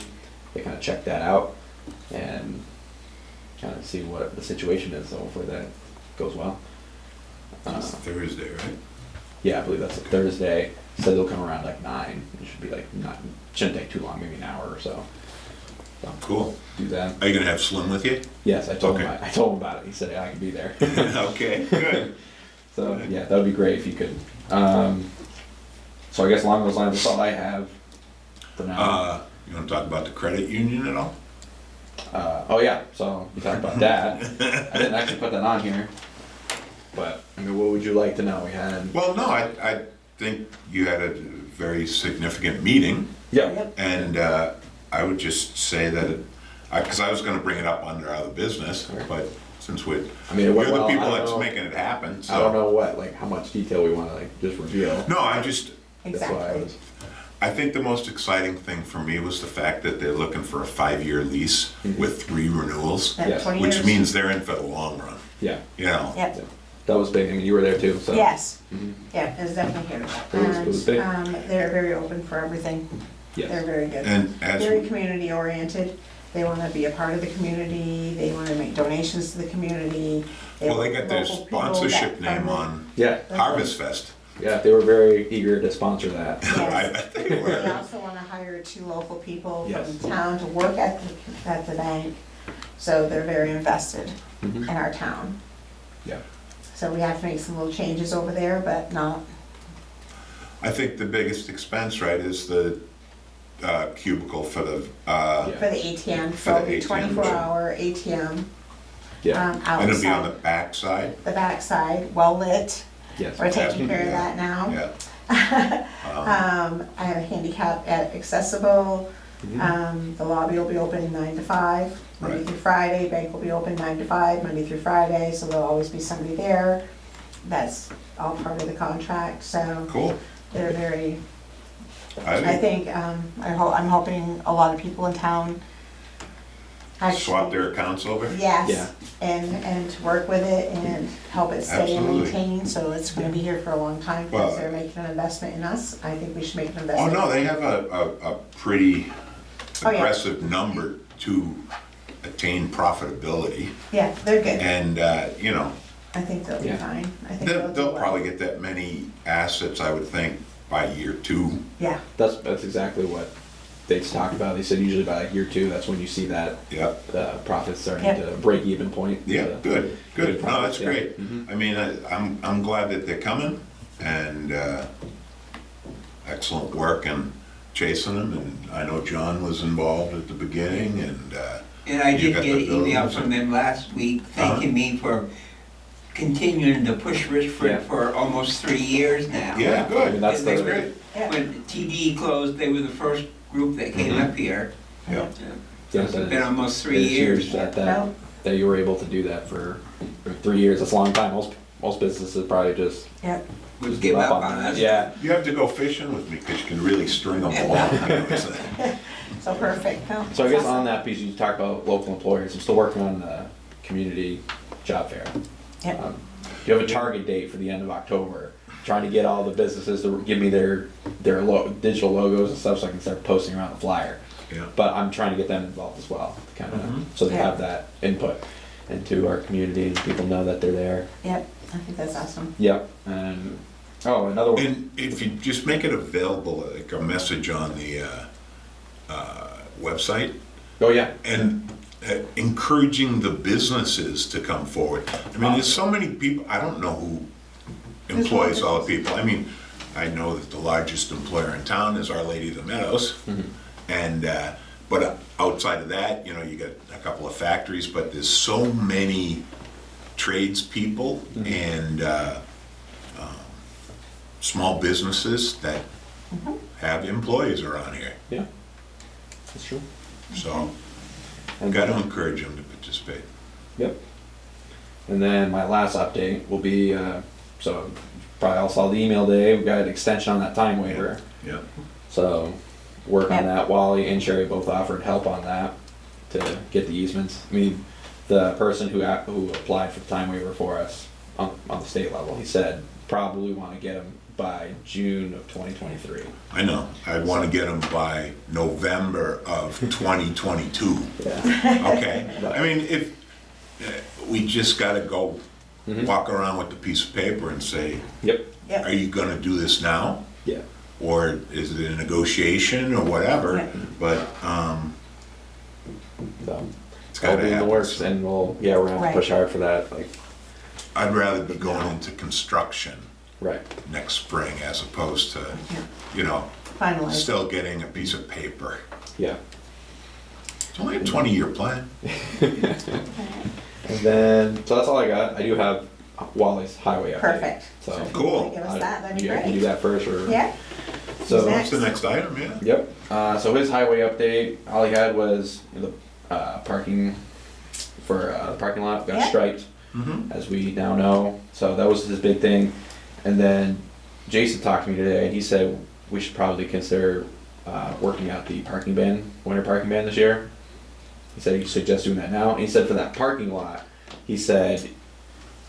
S1: They kind of check that out and kind of see what the situation is. So hopefully that goes well.
S4: It's Thursday, right?
S1: Yeah, I believe that's a Thursday. Said they'll come around like 9. It should be like shouldn't take too long, maybe an hour or so. So
S4: Cool.
S1: do that.
S4: Are you gonna have Slim with you?
S1: Yes, I told him.
S4: Okay.
S1: I told him about it. He said I can be there.
S4: Okay, good.
S1: So yeah, that would be great if you could. So I guess along those lines, that's all I have for now.
S4: You wanna talk about the credit union at all?
S1: Oh yeah, so we talked about that. I didn't actually put that on here, but I mean, what would you like to know? We had.
S4: Well, no, I think you had a very significant meeting,
S1: Yeah.
S4: and I would just say that, because I was gonna bring it up under other business, but since
S1: I mean, it
S4: you're
S1: went
S4: the
S1: well.
S4: people
S1: I don't
S4: that's
S1: know-
S4: making it happen, so.
S1: I don't know how much detail we want to just reveal.
S4: No,
S1: That's why I
S2: Exactly.
S1: was.
S4: I think the most exciting thing for me was the fact that they're looking for a 5-year lease with 3 renewals,
S2: Yeah,
S1: Yes.
S2: 20
S4: which
S2: years.
S4: means they're in for the long run,
S1: Yeah.
S4: you know?
S2: Yep.
S1: That was big. I mean, you were there too, so.
S2: Yes.
S1: Mhm.
S2: Yeah, it's definitely here.
S1: It was big.
S2: And they're very open for everything. They're
S1: Yes.
S2: very good.
S4: And as,
S2: Very community oriented. They want to be a part of the community. They want to make donations to the community.
S4: well, they
S2: want
S4: got their
S2: local people
S4: sponsorship
S2: that
S4: name
S2: fund
S4: on
S1: Yeah.
S4: Harvest Fest.
S1: Yeah. They were very eager to sponsor that.
S2: Yes.
S4: I bet they
S2: They
S4: were.
S2: also want to hire 2 local people
S1: Yes.
S2: from town to work at the bank. So they're very invested
S1: Mhm.
S2: in our town.
S1: Yeah.
S2: So we have to make some little changes over there, but not,
S4: I think the biggest expense, right, is the cubicle for the,
S2: for the ATM.
S4: For
S2: So
S4: the
S2: it'll be
S4: ATM.
S2: 24-hour ATM
S1: Yeah.
S4: and it'll be on the
S2: outside,
S4: back side.
S2: the backside, well lit.
S1: Yes.
S2: We're taking care of
S4: Yeah.
S2: that now.
S4: Yeah.
S2: I have a handicap accessible.
S1: Mhm.
S2: The lobby will be open 9 to 5, Monday
S4: Right.
S2: through Friday. Bank will be open 9 to 5, Monday through Friday, so there'll always be somebody there. That's all part of the contract, so
S4: Cool.
S2: they're very,
S4: I
S2: I think, I'm hoping a lot of people in town actually.
S4: swap their accounts over.
S2: Yes,
S1: Yeah.
S2: and to work with it and help it stay and
S4: Absolutely.
S2: maintain, so it's gonna be here for a long time,
S4: Well-
S2: because they're making an investment in us. I think we should make an
S4: Oh,
S2: investment.
S4: no, they have a pretty
S2: Oh, yeah.
S4: aggressive number to attain profitability.
S2: Yeah, they're good.
S4: And,
S2: I think they'll be
S1: Yeah.
S2: fine. I think they'll do
S4: they'll
S2: well.
S4: probably get that many assets, I would think, by year 2.
S2: Yeah,
S1: That's exactly what they talked about. They said usually by like year 2, that's when you see that
S4: Yep.
S1: profits starting
S2: Yep.
S1: to break even point.
S4: Yeah, good. No,
S1: profits,
S4: that's
S1: yeah.
S4: great.
S1: Mhm.
S4: I mean, I'm glad that they're coming. and excellent work in chasing them, and I know John was involved at the beginning, and
S6: And I
S4: you
S6: did
S4: got
S6: get
S4: the
S6: an email
S4: buildings
S6: from them last week thanking me for continuing to push Richford
S1: Yeah.
S6: for almost 3 years now.
S4: Yeah,
S1: I
S4: good.
S1: mean, that's
S4: That's
S1: the,
S4: great.
S2: Yeah.
S6: When TD closed, they were the first group that came up here.
S4: Yeah.
S1: yeah,
S6: It's
S1: that
S6: been
S1: is-
S6: almost 3
S1: it's
S6: years.
S1: huge that,
S2: No.
S1: that you were able to do that for 3 years. That's a long time. Most businesses probably just
S2: Yep,
S6: Would
S1: just
S6: give up on
S1: that.
S6: us.
S1: Yeah.
S4: You have to go fishing with me, because you can really string them along. You know, it's a-
S2: so perfect. No,
S1: So I guess
S2: that's
S1: on
S2: awesome.
S1: that piece, you talk about local employers. I'm still working on the community job fair.
S2: Yep.
S1: Do you have a target date for the end of October? Trying to get all the businesses to give me their digital logos and stuff so I can start posting around the flyer.
S4: Yeah.
S1: But I'm trying to get them involved as well, kind of,
S4: Mhm.
S1: so they
S2: Yeah.
S1: have that input into our community and people know that they're there.
S2: Yep, I think that's awesome.
S1: Yep. And another one.
S4: And if you just make it available, like a message on the website,
S1: Oh yeah.
S4: and encouraging the businesses to come forward. I mean, there's so many people, I don't know who employs all the people. I mean, I know that the largest employer in town is Our Lady of the Meadows. And, but outside of that, you know, you got a couple of factories, but there's so many tradespeople and small businesses that have employees around here.
S1: Yeah. That's true.
S4: So,
S1: And
S4: got to encourage them to participate.
S1: Yep. And then my last update will be, so probably all saw the email today, we got an extension on that time waiver.
S4: Yeah.
S1: So work on
S2: Yep.
S1: that. Wally and Sherry both offered help on that to get the easements. I mean, the person who applied for the time waiver for us on the state level, he said probably want to get them by June of 2023.
S4: I know. I want to get them by November of 2022.
S1: Yeah.
S4: Okay? I mean, if, we just got to go walk around with a piece of paper and say,
S1: Yep.
S2: Yep.
S4: are you going to do this now?
S1: Yeah.
S4: Or is it a negotiation or whatever?
S2: Yeah.
S4: But
S1: So
S4: it's
S1: that'll
S4: got to
S1: be in the
S4: happen.
S1: works, and we're gonna have to push hard for that. Like,
S4: I'd rather be going into construction
S1: right.
S4: next spring as opposed to,
S2: Yeah.
S4: you know,
S2: Finalized.
S4: still getting a piece of paper.
S1: Yeah.
S4: It's only a 20-year plan.
S1: And then, so that's all I got. I do have Wally's highway update.
S2: Perfect.
S1: So
S2: if you
S4: Cool.
S2: wanna Give us that, that'd be
S1: I can do
S2: great.
S1: that first, or
S2: Yeah,
S1: So
S2: Who's
S4: What's the next item, yeah?
S1: Yep. So his highway update, all he had was the parking for the parking lot got
S2: Yeah.
S1: striped,
S4: Mm-hmm.
S1: as we now know. So that was his big thing. And then Jason talked to me today, and he said we should probably consider working out the parking ban, winter parking ban this year. He said he suggests doing that now. And he said for that parking lot, he said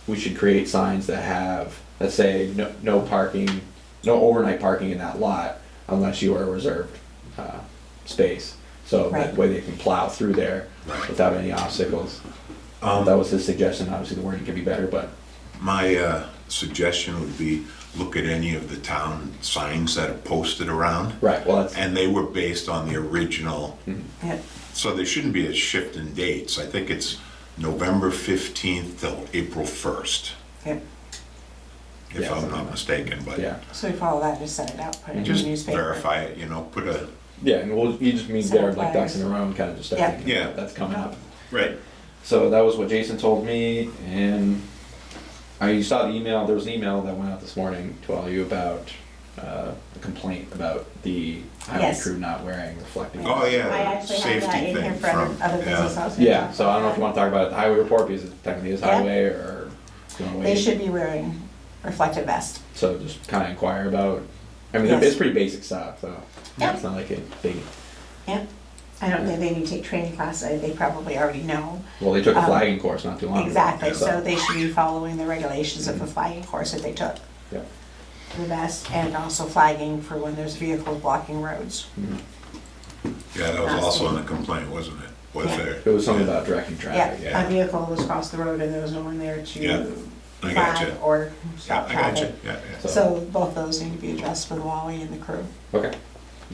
S1: we should create signs that have, that say no parking, no overnight parking in that lot unless you are a reserved space. So
S2: Right.
S1: that way they can plow through there
S4: Right.
S1: without any obstacles. That was his suggestion. Obviously the wording can be better, but
S4: My suggestion would be look at any of the town signs that are posted around.
S1: right. Well, that's
S4: And they were based on the original,
S2: yeah,
S4: so there shouldn't be a shift in dates. I think it's November 15th till April 1st,
S2: yeah.
S4: if
S1: Yeah,
S4: I'm
S1: something
S4: not
S1: like
S4: mistaken, but
S2: So we follow that, just set it out, put it in the
S4: just
S2: newspaper.
S4: verify it, you know, put a,
S1: yeah. And you just mean
S2: Set
S1: get our
S2: up
S1: like ducks in
S2: flyers.
S1: a row and kind of just start
S2: Yeah.
S1: thinking
S4: Yeah.
S1: about that's coming up.
S4: right.
S1: So that was what Jason told me, and you saw the email. There was an email that went out this morning to all you about a complaint about the highway
S2: Yes.
S1: crew not wearing reflective.
S4: Oh, yeah,
S2: I actually have
S4: safety
S2: that in here
S4: thing
S2: for other
S4: from-
S2: other
S4: yeah.
S2: business. I was gonna
S1: Yeah,
S2: talk
S1: so I don't know if you
S2: about
S1: want to talk about the highway report because it technically is
S2: Yeah.
S1: highway, or you want to
S2: that. They
S1: wait.
S2: should be wearing reflective vest.
S1: So just kind of inquire about. I mean,
S2: Yes.
S1: it's pretty basic stuff, so
S2: Yeah.
S1: it's not like a big.
S2: Yeah. I don't think they need to take training classes, they probably already know.
S1: Well, they took a
S2: Um,
S1: flagging course not too long ago.
S2: Exactly,
S1: Yeah.
S2: so they should be following the regulations of the flagging course that they took.
S1: Yeah.
S2: The vest, and also flagging for when there's vehicles blocking roads.
S4: Yeah, that was also in the complaint, wasn't it? Was
S2: Yeah.
S4: there?
S1: It was something about directing traffic.
S2: Yeah, a vehicle was across the road and there was no one there
S4: Yeah,
S2: to
S4: I
S2: flag
S4: gotcha.
S2: or
S4: Yeah,
S2: stop
S4: I got you,
S2: traffic.
S4: yeah, yeah.
S2: So both those need to be addressed with Wally and the crew,
S1: Okay,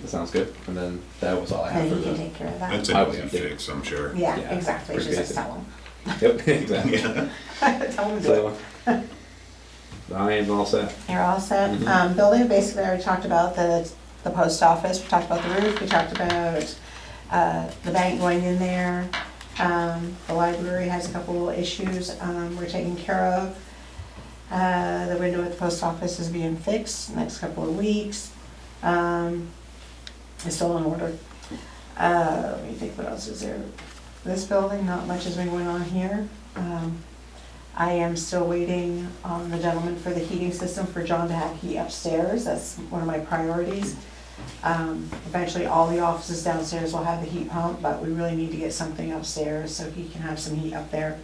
S1: that sounds good. And then that was all I
S2: and
S1: had for
S2: he can
S1: the.
S2: take care of that.
S4: That's
S1: I
S4: an
S1: would
S4: easy
S1: update.
S4: fix, I'm sure.
S2: Yeah,
S1: Yeah,
S2: exactly,
S1: pretty
S2: just
S1: basic.
S2: tell
S1: Yep, exactly.
S4: Yeah.
S2: them. Tell them to do it.
S1: So, Diane's all set.
S2: You're all set.
S1: Mhm.
S2: Building, basically, I already talked about the post office, we talked about the roof, we talked about the bank going in there. The library has a couple little issues we're taking care of. The window at the post office is being fixed next couple of weeks. It's still in order. Let me think, what else is there? This building, not much has been going on here. I am still waiting on the gentleman for the heating system for John to have heat upstairs. That's one of my priorities. Eventually, all the offices downstairs will have the heat pump, but we really need to get something upstairs so he can have some heat up there.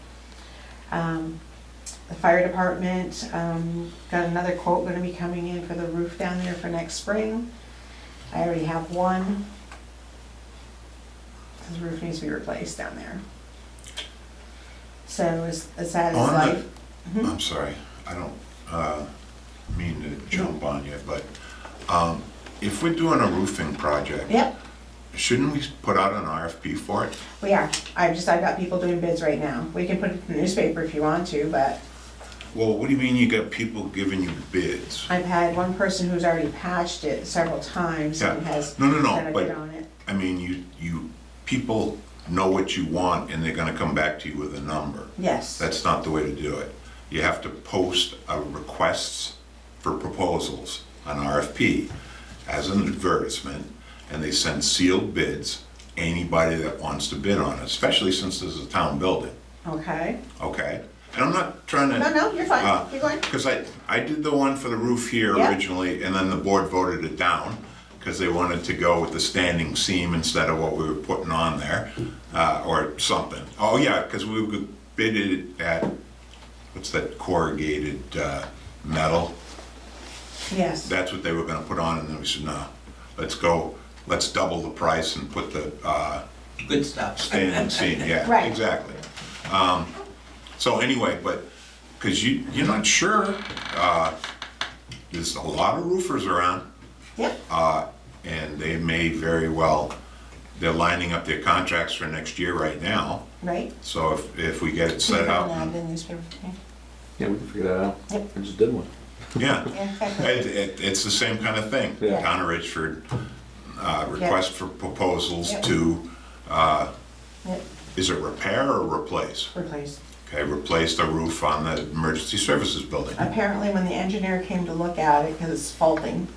S2: The fire department, got another quote gonna be coming in for the roof down there for next spring. I already have one. His roof needs to be replaced down there. So as sad as
S4: On
S2: life.
S4: the, I'm sorry, I don't mean to jump on you, but if we're doing a roofing project,
S2: Yep,
S4: shouldn't we put out an RFP for it?
S2: we are. I've got people doing bids right now. We can put it in the newspaper if you want to, but
S4: Well, what do you mean you got people giving you bids?
S2: I've had one person who's already patched it several times and
S4: Yeah.
S2: has
S4: No,
S2: done a
S4: but,
S2: bid on it.
S4: I mean, people know what you want and they're gonna come back to you with a number.
S2: Yes,
S4: That's not the way to do it. You have to post a requests for proposals, an RFP, as an advertisement, and they send sealed bids, anybody that wants to bid on it, especially since this is a town building,
S2: okay.
S4: okay? And I'm not trying to.
S2: No, you're fine. Keep going.
S4: Because I did the one for the roof here
S2: Yeah.
S4: originally, and then the board voted it down, because they wanted to go with the standing seam instead of what we were putting on there, or something. Oh, yeah, because we bid it at, what's that corrugated metal?
S2: Yes,
S4: That's what they were gonna put on, and then we said, no, let's double the price and put the
S6: Good stuff.
S4: standing seam, yeah,
S2: Right.
S4: exactly. So anyway, but, because you're not sure, there's a lot of roofers around,
S2: yep,
S4: and they may very well, they're lining up their contracts for next year right now,
S2: right.
S4: so if we get it set
S2: Keep
S4: up,
S2: an ad in the newspaper.
S1: Yeah, we can figure that out.
S2: Yep.
S1: I just did one.
S4: yeah.
S2: Yeah, exactly.
S4: It's the same kind of thing.
S1: Yeah.
S4: Town of Richford, request for proposals
S2: Yep.
S4: to,
S2: Yep,
S4: is it repair or replace?
S2: replace.
S4: Okay, replace the roof on the emergency services building.
S2: Apparently, when the engineer came to look at it, because it's faulting,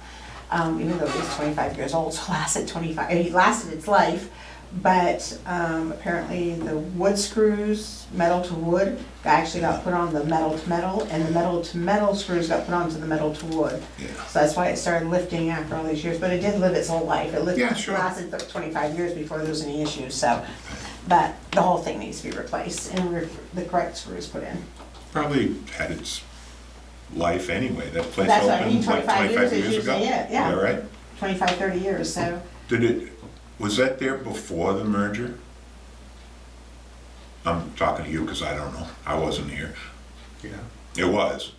S2: even though it was 25 years old, so it lasted its life, but apparently the wood screws, metal to wood, actually got put on the metal to metal, and the metal to metal screws got put onto the metal to wood.
S4: Yeah.
S2: So that's why it started lifting after all these years, but it did live its whole life. It
S4: Yeah, sure.
S2: lasted 25 years before there was any issues, so. But the whole thing needs to be replaced and the correct screws put in.
S4: Probably had its life anyway. That place
S2: That's what I mean,
S4: opened like
S2: 25 years
S4: 25
S2: is
S4: years ago.
S2: usually it, yeah.
S4: Is that right?
S2: 25, 30 years, so.
S4: Was that there before the merger? I'm talking to you because I don't know. I wasn't here.
S7: Yeah,
S4: It was.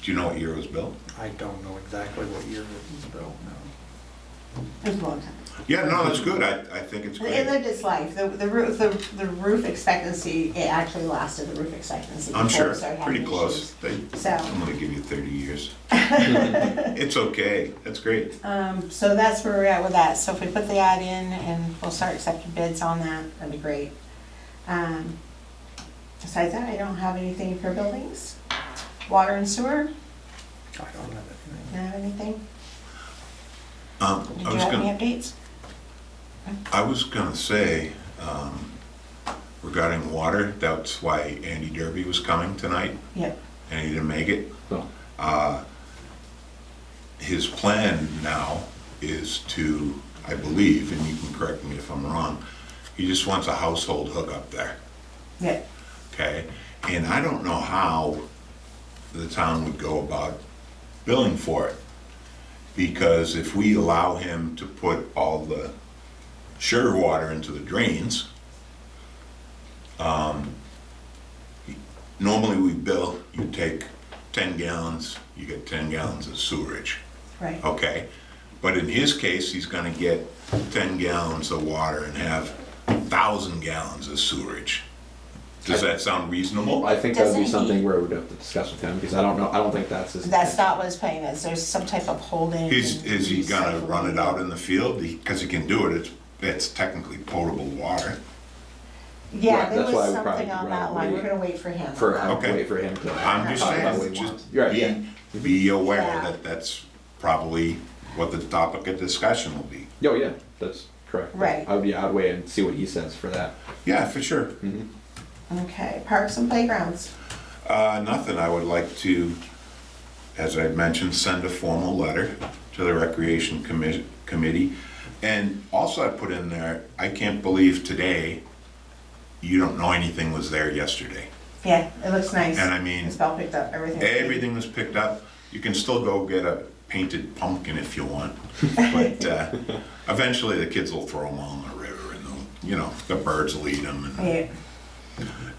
S4: Do you know what year it was built?
S7: I don't know exactly what year it was built, no.
S2: It was a long time.
S4: Yeah, no, that's good. I think it's
S2: It
S4: great.
S2: lived its life. The roof expectancy, it actually lasted the roof expectancy.
S4: I'm
S2: before
S4: sure,
S2: it started
S4: pretty
S2: having
S4: close.
S2: issues. So-
S4: I'm gonna give you 30 years. It's okay, that's great.
S2: So that's where we're at with that. So if we put the ad in and we'll start accepting bids on that, that'd be great. Besides that, I don't have anything for buildings. Water and sewer,
S7: I don't have anything.
S2: don't have anything?
S4: I
S2: Do you
S4: was
S2: have any
S4: gonna,
S2: updates?
S4: I was gonna say, regarding water, that's why Andy Derby was coming tonight,
S2: Yep,
S4: and he didn't make it.
S1: No.
S4: His plan now is to, I believe, and you can correct me if I'm wrong, he just wants a household hookup there,
S2: yep.
S4: okay? And I don't know how the town would go about billing for it. Because if we allow him to put all the sugar water into the drains, normally we bill, you take 10 gallons, you get 10 gallons of sewerage,
S2: Right,
S4: okay? But in his case, he's gonna get 10 gallons of water and have 1,000 gallons of sewerage. Does that sound reasonable?
S1: I think that would be
S2: Doesn't he-
S1: something where we'd have to discuss with him, because I don't know, I don't think that's his.
S2: That's not what his plan is, there's some type of holding.
S4: Is he gonna
S2: and
S4: run it out in the field? Because he can do it, it's technically potable water.
S2: Yeah,
S1: Right,
S2: there
S1: that's why I
S2: was
S1: would probably
S2: something on that
S1: rather
S2: line, we're
S1: wait
S2: gonna wait for him.
S1: For, I would
S4: Okay.
S1: wait for him to.
S4: I'm just
S1: talk about what
S4: saying,
S1: he wants.
S4: just
S1: You're right, yeah.
S4: be aware
S2: Yeah.
S4: that that's probably what the topic of discussion will be.
S1: Oh, yeah, that's correct.
S2: Right.
S1: I'd wait and see what he says for that.
S4: Yeah, for sure.
S2: Okay, parks and playgrounds.
S4: Nothing, I would like to, as I mentioned, send a formal letter to the Recreation Committee. And also I put in there, I can't believe today, you don't know anything was there yesterday.
S2: Yeah, it looks nice.
S4: And I mean,
S2: It's all picked up, everything.
S4: everything was picked up. You can still go get a painted pumpkin if you want. But eventually the kids will throw them all in the river and the birds will eat them.
S2: Yeah,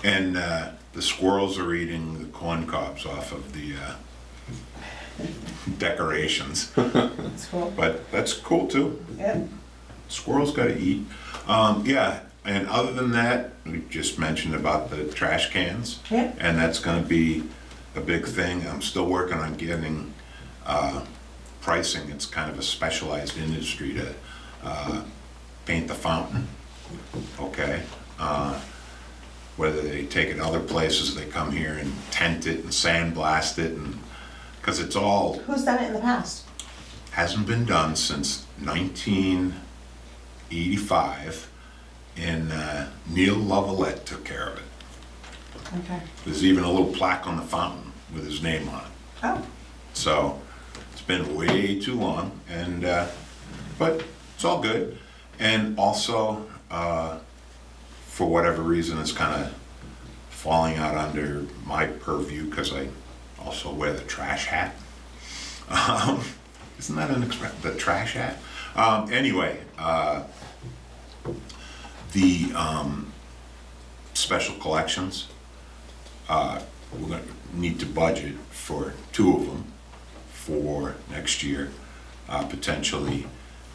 S4: And the squirrels are eating the corn cobs off of the decorations.
S2: it's cool.
S4: But that's cool too.
S2: Yep.
S4: Squirrels gotta eat. Yeah, and other than that, we just mentioned about the trash cans.
S2: Yep.
S4: And that's gonna be a big thing. I'm still working on getting pricing. It's kind of a specialized industry to paint the fountain. Okay. Whether they take it other places, they come here and tent it and sandblast it, and because it's all
S2: Who's done it in the past?
S4: hasn't been done since 1985, and Neil Lavalette took care of it.
S2: Okay.
S4: There's even a little plaque on the fountain with his name on it.
S2: Oh,
S4: So it's been way too long, and but it's all good. And also, for whatever reason, it's kind of falling out under my purview because I also wear the trash hat. Isn't that an expression? The trash hat? Anyway, the special collections, we're going to need to budget for 2 of them for next year, potentially,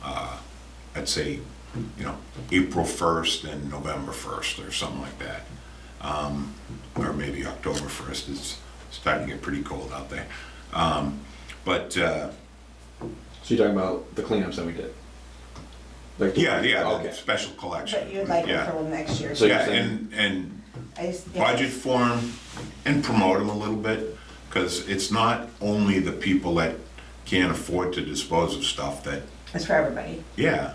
S4: I'd say, April 1st and November 1st or something like that. Or maybe October 1st. It's starting to get pretty cold out there. But
S1: So you're talking about the cleanups that we did? Like
S4: yeah, the
S1: Okay.
S4: special collection.
S2: but you'd like it
S4: Yeah.
S2: for next year.
S1: So you're
S4: Yeah,
S1: saying-
S4: and
S2: I just-
S4: budget for them and promote them a little bit, because it's not only the people that can't afford to dispose of stuff that,
S2: It's for everybody.
S4: yeah,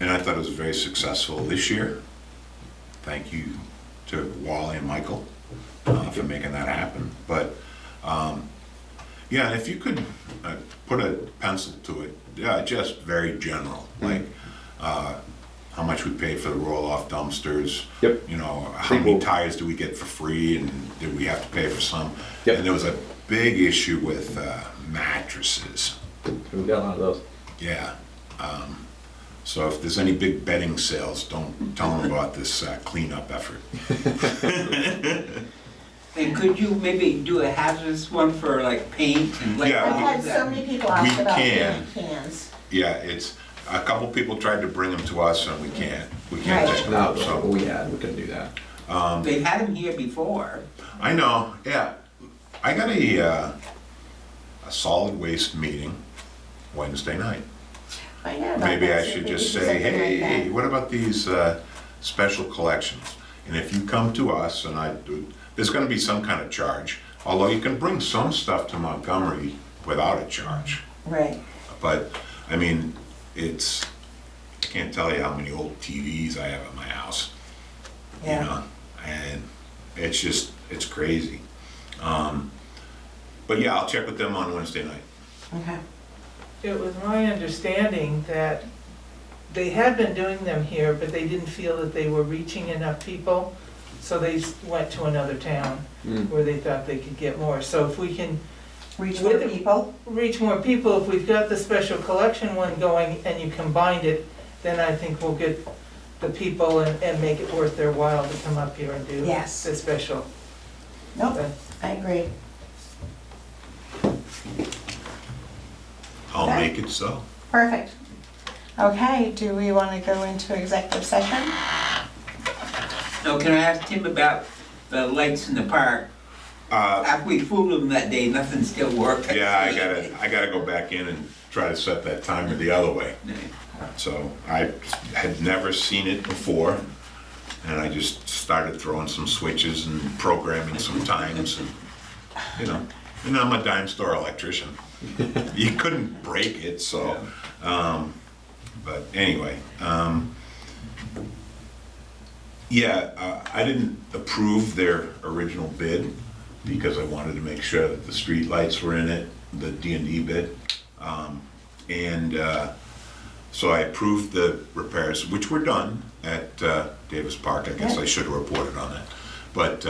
S4: and I thought it was very successful this year. Thank you to Wally and Michael for making that happen. But, yeah, and if you could put a pencil to it, just very general, like how much we paid for the roll-off dumpsters.
S1: Yep.
S4: How many tires do we get for free, and did we have to pay for some?
S1: Yep.
S4: And there was a big issue with mattresses.
S1: We've got a lot of those.
S4: Yeah. So if there's any big bedding sales, don't tell them about this cleanup effort.
S6: And could you maybe do a hazardous one for like paint and like?
S4: Yeah,
S2: I've had so many people ask
S4: We
S2: about
S4: can.
S2: paint cans.
S4: Yeah, it's, a couple people tried to bring them to us, and we can't
S2: Right.
S4: pick them
S1: No,
S4: up,
S1: what
S4: so.
S1: we couldn't do that.
S6: They've had them here before.
S4: I know, yeah. I got a solid waste meeting Wednesday night.
S2: I know about
S4: Maybe
S2: that,
S4: I
S2: so
S4: should
S2: we
S4: just
S2: could do
S4: say,
S2: something like
S4: hey,
S2: that.
S4: what about these special collections? And if you come to us, and there's gonna be some kind of charge, although you can bring some stuff to Montgomery without a charge.
S2: Right,
S4: But, I mean, I can't tell you how many old TVs I have at my house.
S2: yeah.
S4: And it's crazy. But yeah, I'll check with them on Wednesday night.
S2: Okay.
S5: It was my understanding that they had been doing them here, but they didn't feel that they were reaching enough people, so they went to another town
S1: Mm.
S5: where they thought they could get more. So if we can
S2: Reach more people.
S5: reach more people, if we've got the special collection one going and you combined it, then I think we'll get the people and make it worth their while to come up here and do
S2: Yes.
S5: the special.
S2: Nope,
S5: But
S2: I agree.
S4: I'll
S2: Okay.
S4: make it so.
S2: Perfect. Okay, do we want to go into executive session?
S6: Now, can I ask Tim about the lights in the park? After we fooled them that day, nothing still worked.
S4: Yeah, I gotta go back in and try to set that timer the other way. So I had never seen it before, and I just started throwing some switches and programming some times, and you know, and I'm a dime store electrician. You couldn't break it, so. But anyway, I didn't approve their original bid because I wanted to make sure that the street lights were in it, the D&D bid. So I approved the repairs, which were done at Davis Park. I guess I should have reported on that. But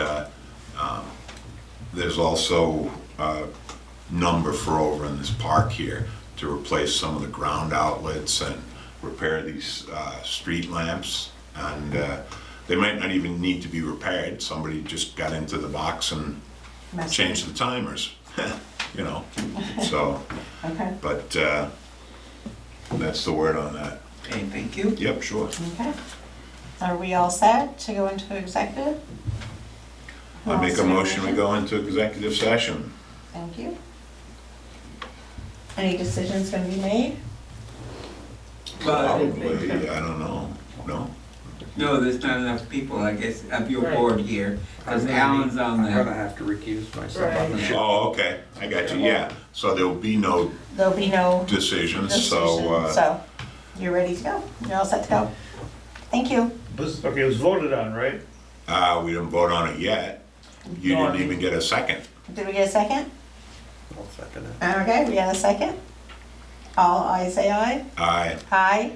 S4: there's also a number for over in this park here to replace some of the ground outlets and repair these street lamps. And they might not even need to be repaired. Somebody just got into the box and changed the timers, you know, so.
S2: Okay,
S4: But that's the word on that.
S6: Okay, thank you.
S4: Yep, sure.
S2: okay. Are we all set to go into executive? Who
S4: I
S2: wants
S4: make
S2: to
S4: a motion, we
S2: motion?
S4: go into executive session.
S2: Thank you. Any decisions gonna be made?
S4: Probably, I don't know, no?
S6: No, there's not enough people, I guess, of your
S5: Right.
S6: board here, because Alan's on
S7: I'm gonna
S6: the,
S7: have to recuse myself on the
S5: Right.
S7: show.
S4: Oh, okay, I got you, yeah. So there'll be no
S2: There'll be no
S4: decisions,
S2: decision,
S4: so,
S2: so you're ready to go? You're all set to go? Thank you.
S8: Okay, it was voted on, right?
S4: we didn't vote on it yet. You
S8: No, I
S4: didn't even get a second.
S2: Did we get a second?
S7: I'll second it.
S2: Okay, we got a second. All ayes say aye.
S4: Aye.
S2: Aye.